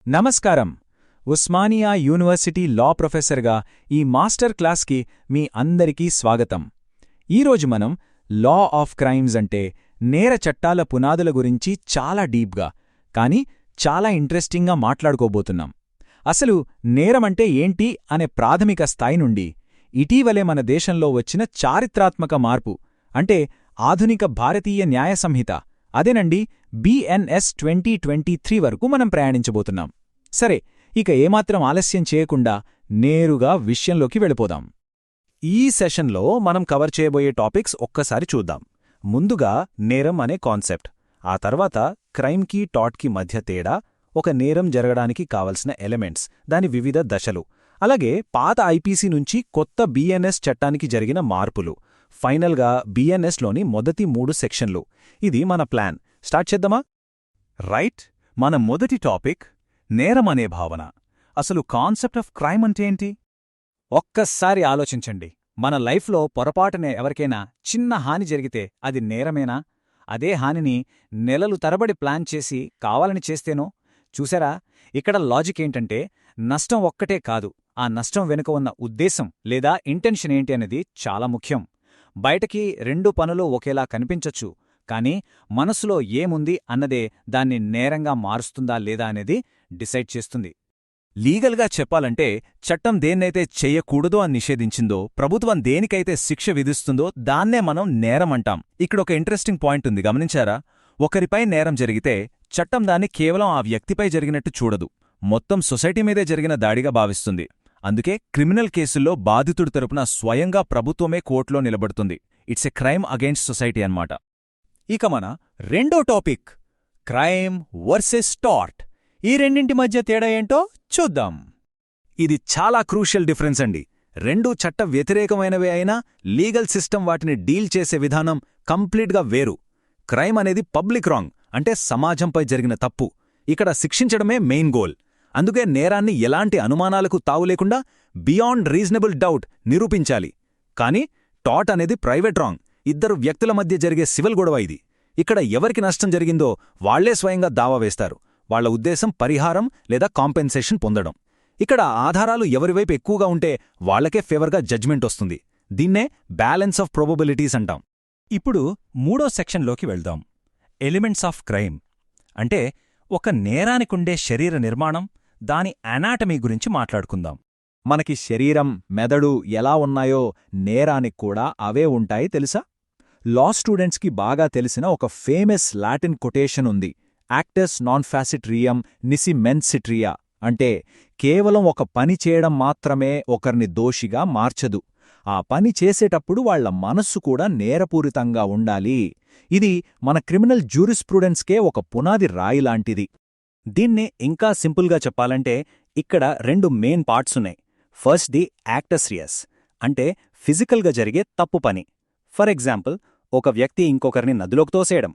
నమస్కారం. Osmania university law ప్రొఫెసర్గా ఈ మాస్టర్ క్లాస్కి మీ అందరికీ స్వాగతం. ఈరోజు మనం లా ఆఫ్ క్రైమ్స్ అంటే నేర చట్టాల పునాదుల గురించి చాలా డీప్గా, కానీ చాలా ఇంట్రెస్టింగ్గా మాట్లాడుకోబోతున్నాం. అసలు నేరమంటే ఏంటి అనే ప్రాథమిక స్థాయి నుండి ఇటీవలే మన దేశంలో వచ్చిన చారిత్రాత్మక మార్పు అంటే ఆధునిక భారతీయ న్యాయ సంహిత, అదేనండి BNS 2023 వరకు మనం ప్రయాణించబోతున్నాం. సరే, ఇక ఏమాత్రం ఆలస్యం చేయకుండా నేరుగా విషయంలోకి వెళ్ళిపోదాం. ఈ సెషన్లో మనం కవర్ చేయబోయే టాపిక్స్ ఒక్కసారి చూద్దాం. ముందుగా నేరం అనే కాన్సెప్ట్, ఆ తర్వాత క్రైమ్కి టాట్కి మధ్య తేడా, ఒక నేరం జరగడానికి కావలసిన ఎలిమెంట్స్, దాని వివిధ దశలు, అలాగే పాత ఐపీసీ నుంచి కొత్త BNS చట్టానికి జరిగిన మార్పులు, ఫైనల్గా BNSలోని మొదటి 3 సెక్షన్లు. ఇది మన ప్లాన్. స్టార్ట్ చేద్దామా? రైట్. మన మొదటి టాపిక్ నేరం అనే భావన. అసలు కాన్సెప్ట్ ఆఫ్ క్రైమ్ అంటే ఏంటి? ఒక్కసారి ఆలోచించండి. మన లైఫ్లో పొరపాటునే ఎవరికైనా చిన్న హాని జరిగితే అది నేరమేనా? అదే హానిని నెలలు తరబడి ప్లాన్ చేసి కావాలని చేస్తేనో? చూసారా, ఇక్కడ లాజిక్ ఏంటంటే నష్టం ఒక్కటే కాదు, ఆ నష్టం వెనుక ఉన్న ఉద్దేశం లేదా ఇంటెన్షన్ ఏంటి అనేది చాలా ముఖ్యం. బయటకి రెండు పనులు ఒకేలా కనిపించొచ్చు, కానీ మనసులో ఏముంది అన్నదే దాన్ని నేరంగా మారుస్తుందా లేదా అనేది డిసైడ్ చేస్తుంది. లీగల్గా చెప్పాలంటే చట్టం దేన్నైతే చెయ్యకూడదో అని నిషేధించిందో, ప్రభుత్వం దేనికైతే శిక్ష విధిస్తుందో దాన్నే మనం నేరం అంటాం. ఇక్కడొక ఇంట్రెస్టింగ్ పాయింట్ ఉంది, గమనించారా? ఒకరిపై నేరం జరిగితే చట్టం దాన్ని కేవలం ఆ వ్యక్తిపై జరిగినట్టు చూడదు, మొత్తం సొసైటీ మీదే జరిగిన దాడిగా భావిస్తుంది. అందుకే క్రిమినల్ కేసుల్లో బాధితుడి తరపున స్వయంగా ప్రభుత్వమే కోర్టులో నిలబడుతుంది. It's a crime against society అన్నమాట. ఇక మన రెండో టాపిక్ క్రైమ్ వర్సెస్ టార్ట్. ఈ రెండింటి మధ్య తేడా ఏంటో చూద్దాం. ఇది చాలా క్రూషియల్ డిఫరెన్స్ అండి. రెండూ చట్ట వ్యతిరేకమైనవే అయినా లీగల్ సిస్టమ్ వాటిని డీల్ చేసే విధానం కంప్లీట్గా వేరు. క్రైమ్ అనేది పబ్లిక్ రాంగ్, అంటే సమాజంపై జరిగిన తప్పు. ఇక్కడ శిక్షించడమే మెయిన్ గోల్. అందుకే నేరాన్ని ఎలాంటి అనుమానాలకు తావులేకుండా బియాండ్ రీజనబుల్ డౌట్ నిరూపించాలి. కానీ టాట్ అనేది ప్రైవేట్ రాంగ్, ఇద్దరు వ్యక్తుల మధ్య జరిగే సివిల్ గొడవ ఇది. ఇక్కడ ఎవరికి నష్టం జరిగిందో వాళ్లే స్వయంగా దావా వేస్తారు. వాళ్ల ఉద్దేశం పరిహారం లేదా కాంపెన్సేషన్ పొందడం. ఇక్కడ ఆధారాలు ఎవరివైపు ఎక్కువగా ఉంటే వాళ్లకే ఫేవర్గా జడ్జ్మెంట్ వస్తుంది. దీన్నే బ్యాలెన్స్ ఆఫ్ ప్రొబబిలిటీస్ అంటాం. ఇప్పుడు మూడో సెక్షన్లోకి వెళ్దాం. ఎలిమెంట్స్ ఆఫ్ క్రైమ్ అంటే ఒక నేరానికుండే శరీర నిర్మాణం, దాని అనాటమీ గురించి మాట్లాడుకుందాం. మనకి శరీరం, మెదడు ఎలా ఉన్నాయో నేరానికి కూడా అవే ఉంటాయి తెలుసా? లా స్టూడెంట్స్కి బాగా తెలిసిన ఒక ఫేమస్ లాటిన్ కొటేషన్ ఉంది, యాక్టస్ నాన్ ఫాసిట్ రియం నిసి మెన్సిట్రియా. అంటే కేవలం ఒక పని చేయడం మాత్రమే ఒకరిని దోషిగా మార్చదు, ఆ పని చేసేటప్పుడు వాళ్ల మనస్సు కూడా నేరపూరితంగా ఉండాలి. ఇది మన క్రిమినల్ జ్యూరిస్ప్రుడెన్స్కే ఒక పునాది రాయిలాంటిది. దీన్నే ఇంకా సింపుల్గా చెప్పాలంటే ఇక్కడ రెండు మెయిన్ పార్ట్సున్నాయి. ఫస్ట్ ది యాక్టస్ రియస్, అంటే ఫిజికల్గా జరిగే తప్పు పని. ఫర్ ఎగ్జాంపుల్, ఒక వ్యక్తి ఇంకొకరిని నదిలోకి తోసేయడం.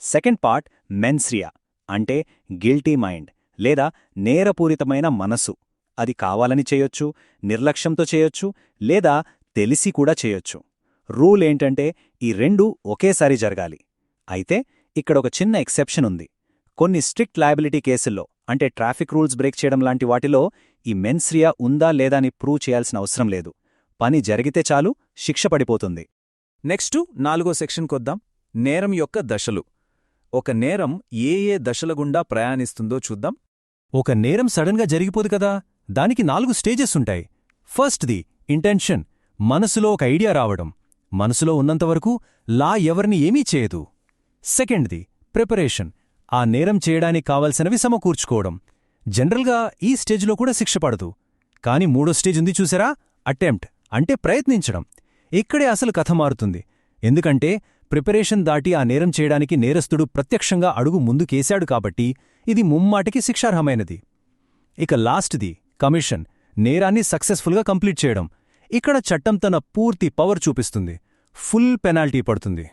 సెకండ్ పార్ట్ మెన్స్రియా, అంటే గిల్టీ మైండ్ లేదా నేరపూరితమైన మనసు. అది కావాలని చేయొచ్చు, నిర్లక్ష్యంతో చేయొచ్చు, లేదా తెలిసి కూడా చేయొచ్చు. రూల్ ఏంటంటే ఈ రెండూ ఒకేసారి జరగాలి. అయితే ఇక్కడొక చిన్న ఎక్సెప్షన్ ఉంది. కొన్ని స్ట్రిక్ట్ లయబిలిటీ కేసుల్లో, అంటే ట్రాఫిక్ రూల్స్ బ్రేక్ చేయడం లాంటి వాటిలో ఈ మెన్స్రియా ఉందా లేదా అని ప్రూవ్ చేయాల్సిన అవసరం లేదు. పని జరిగితే చాలు, శిక్ష పడిపోతుంది. నెక్స్టు 4వ సెక్షన్కొద్దాం. నేరం యొక్క దశలు. ఒక నేరం ఏ ఏ దశల గుండా ప్రయాణిస్తుందో చూద్దాం. ఒక నేరం సడన్గా జరిగిపోదు కదా, దానికి 4 స్టేజెస్ ఉంటాయి. ఫస్ట్ది ఇంటెన్షన్, మనసులో ఒక ఐడియా రావడం. మనసులో ఉన్నంతవరకు లా ఎవరిని ఏమీ చేయదు. సెకండ్ది ప్రిపరేషన్, ఆ నేరం చేయడానికి కావలసినవి సమకూర్చుకోవడం. జనరల్గా ఈ స్టేజ్లో కూడా శిక్ష పడదు. కాని 3వ స్టేజ్ ఉంది చూసారా, అటెంప్ట్, అంటే ప్రయత్నించడం. ఇక్కడే అసలు కథ మారుతుంది. ఎందుకంటే ప్రిపరేషన్ దాటి ఆ నేరం చేయడానికి నేరస్తుడు ప్రత్యక్షంగా అడుగు ముందుకేశాడు కాబట్టి ఇది ముమ్మాటికి శిక్షార్హమైనది. ఇక లాస్ట్ది కమిషన్, నేరాన్ని సక్సెస్ఫుల్గా కంప్లీట్ చేయడం. ఇక్కడ చట్టం తన పూర్తి పవర్ చూపిస్తుంది, ఫుల్ పెనాల్టీ పడుతుంది.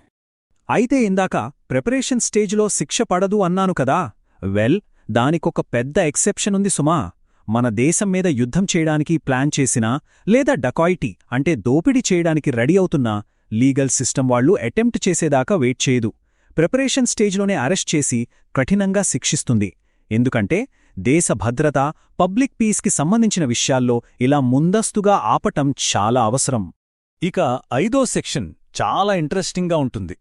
అయితే ఇందాక ప్రిపరేషన్ స్టేజ్లో శిక్ష పడదు అన్నాను కదా, దానికొక పెద్ద ఎక్సెప్షన్ ఉంది సుమా. మన దేశం మీద యుద్ధం చేయడానికి ప్లాన్ చేసినా లేదా డకాయిటీ అంటే దోపిడీ చేయడానికి రెడీ అవుతున్నా లీగల్ సిస్టమ్ వాళ్లు అటెంప్ట్ చేసేదాకా వెయిట్ చేయదు. ప్రిపరేషన్ స్టేజ్లోనే అరెస్ట్ చేసి కఠినంగా శిక్షిస్తుంది. ఎందుకంటే దేశ భద్రత, పబ్లిక్ పీస్కి సంబంధించిన విషయాల్లో ఇలా ముందస్తుగా ఆపటం చాలా అవసరం. ఇక 5వ సెక్షన్ చాలా ఇంట్రెస్టింగ్గా ఉంటుంది.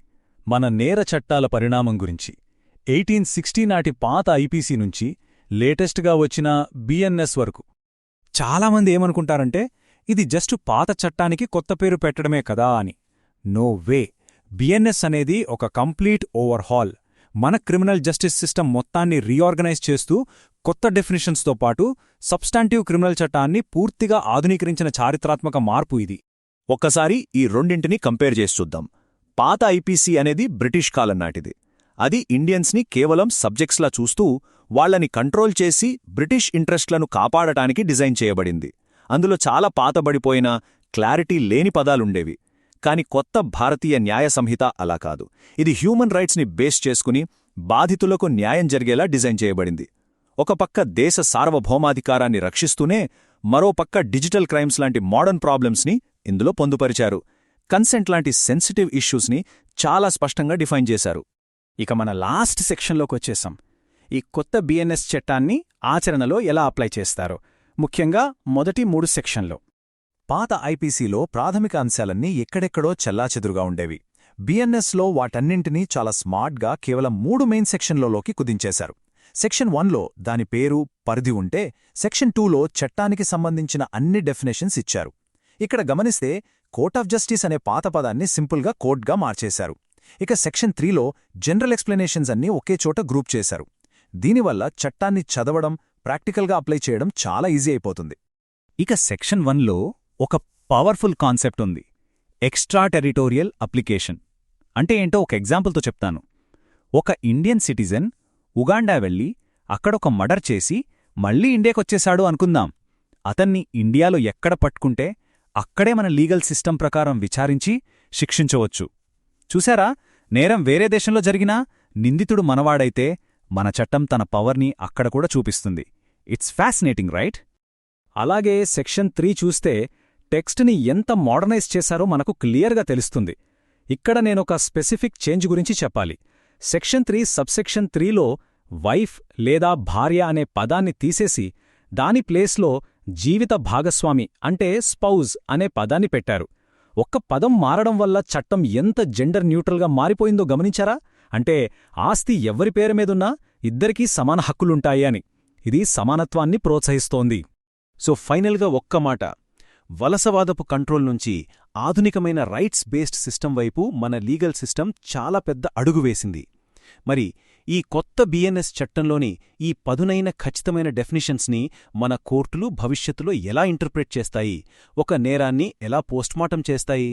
మన నేర చట్టాల పరిణామం గురించి 1860 నాటి పాత ఐపీసీ నుంచి లేటెస్ట్గా వచ్చిన బిఎన్ఎస్ వరకు. చాలామంది ఏమనుకుంటారంటే ఇది జస్ట్ పాత చట్టానికి కొత్త పేరు పెట్టడమే కదా అని. No way. బిఎన్ఎస్ అనేది ఒక కంప్లీట్ ఓవర్హాల్. మన క్రిమినల్ జస్టిస్ సిస్టమ్ మొత్తాన్ని రీఆర్గనైజ్ చేస్తూ కొత్త డెఫినిషన్స్తో పాటు సబ్స్టాంటివ్ క్రిమినల్ చట్టాన్ని పూర్తిగా ఆధునీకరించిన చారిత్రాత్మక మార్పు ఇది. ఒక్కసారి ఈ రెండింటిని కంపేర్ చేసి చూద్దాం. పాత ఐపీసీ అనేది బ్రిటిష్ కాలం నాటిది. అది ఇండియన్స్ని కేవలం సబ్జెక్ట్స్లా చూస్తూ వాళ్లని కంట్రోల్ చేసి బ్రిటిష్ ఇంట్రెస్ట్లను కాపాడటానికి డిజైన్ చేయబడింది. అందులో చాలా పాతబడిపోయిన, క్లారిటీ లేని పదాలుండేవి. కాని కొత్త భారతీయ న్యాయ సంహిత అలా కాదు. ఇది హ్యూమన్ రైట్స్ని బేస్ చేసుకుని బాధితులకు న్యాయం జరిగేలా డిజైన్ చేయబడింది. ఒక పక్క దేశ సార్వభౌమాధికారాన్ని రక్షిస్తూనే మరోపక్క డిజిటల్ క్రైమ్స్ లాంటి మోడర్న్ ప్రాబ్లమ్స్ని ఇందులో పొందుపరిచారు. కన్సెంట్ లాంటి సెన్సిటివ్ ఇష్యూస్ని చాలా స్పష్టంగా డిఫైన్ చేశారు. ఇక మన లాస్ట్ సెక్షన్లోకొచ్చేసాం. ఈ కొత్త బిఎన్ఎస్ చట్టాన్ని ఆచరణలో ఎలా అప్లై చేస్తారో, ముఖ్యంగా మొదటి 3 సెక్షన్లో. పాత ఐపీసీలో ప్రాథమిక అంశాలన్నీ ఎక్కడెక్కడో చెల్లాచెదురుగా ఉండేవి. బిఎన్ఎస్లో వాటన్నింటినీ చాలా స్మార్ట్గా కేవలం 3 మెయిన్ సెక్షన్లలోకి కుదించేశారు. సెక్షన్ 1లో దాని పేరు, పరిధి ఉంటే, సెక్షన్ 2లో చట్టానికి సంబంధించిన అన్ని డెఫినేషన్స్ ఇచ్చారు. ఇక్కడ గమనిస్తే కోర్ట్ ఆఫ్ జస్టిస్ అనే పాత పదాన్ని సింపుల్గా కోర్ట్గా మార్చేశారు. ఇక సెక్షన్ 3లో జనరల్ ఎక్స్ప్లెనేషన్స్ అన్నీ ఒకే చోట గ్రూప్ చేశారు. దీనివల్ల చట్టాన్ని చదవడం, ప్రాక్టికల్గా అప్లై చేయడం చాలా ఈజీ అయిపోతుంది. ఇక సెక్షన్ 1లో ఒక పవర్ఫుల్ కాన్సెప్ట్ ఉంది, ఎక్స్ట్రా టెరిటోరియల్ అప్లికేషన్. అంటే ఏంటో ఒక ఎగ్జాంపుల్తో చెప్తాను. ఒక ఇండియన్ సిటిజన్ ఉగాండా వెళ్ళి అక్కడొక మర్డర్ చేసి మళ్ళీ ఇండియాకొచ్చేశాడు అనుకుందాం. అతన్ని ఇండియాలో ఎక్కడ పట్టుకుంటే అక్కడే మన లీగల్ సిస్టమ్ ప్రకారం విచారించి శిక్షించవచ్చు. చూశారా, నేరం వేరే దేశంలో జరిగినా నిందితుడు మనవాడైతే మన చట్టం తన పవర్ని అక్కడ కూడా చూపిస్తుంది. It's fascinating, right? అలాగే సెక్షన్ 3 చూస్తే టెక్స్ట్ని ఎంత మోడర్నైజ్ చేశారో మనకు క్లియర్గా తెలుస్తుంది. ఇక్కడ నేనొక స్పెసిఫిక్ చేంజ్ గురించి చెప్పాలి. సెక్షన్ 3 సబ్సెక్షన్ 3లో వైఫ్ లేదా భార్య అనే పదాన్ని తీసేసి దాని ప్లేస్లో జీవిత భాగస్వామి అంటే స్పౌజ్ అనే పదాన్ని పెట్టారు. ఒక్క పదం మారడం వల్ల చట్టం ఎంత జెండర్ న్యూట్రల్గా మారిపోయిందో గమనించారా? అంటే ఆస్తి ఎవరి పేరు మీదున్నా ఇద్దరికీ సమాన హక్కులుంటాయి అని. ఇది సమానత్వాన్ని ప్రోత్సహిస్తోంది. సో ఫైనల్గా ఒక్క మాట, వలసవాదపు కంట్రోల్ నుంచి ఆధునికమైన రైట్స్ బేస్డ్ సిస్టమ్ వైపు మన లీగల్ సిస్టమ్ చాలా పెద్ద అడుగు వేసింది. మరి ఈ కొత్త బిఎన్ఎస్ చట్టంలోని ఈ పదునైన ఖచ్చితమైన డెఫినిషన్స్ని మన కోర్టులు భవిష్యత్తులో ఎలా ఇంటర్ప్రెట్ చేస్తాయి, ఒక నేరాన్ని ఎలా పోస్ట్మార్టం చేస్తాయి?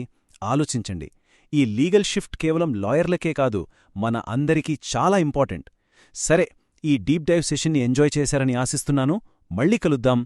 ఆలోచించండి. ఈ లీగల్ షిఫ్ట్ కేవలం లాయర్లకే కాదు, మన అందరికీ చాలా ఇంపార్టెంట్. సరే, ఈ డీప్ డైవ్ సెషన్ని ఎంజాయ్ చేశారని ఆశిస్తున్నాను. మళ్ళీ కలుద్దాం.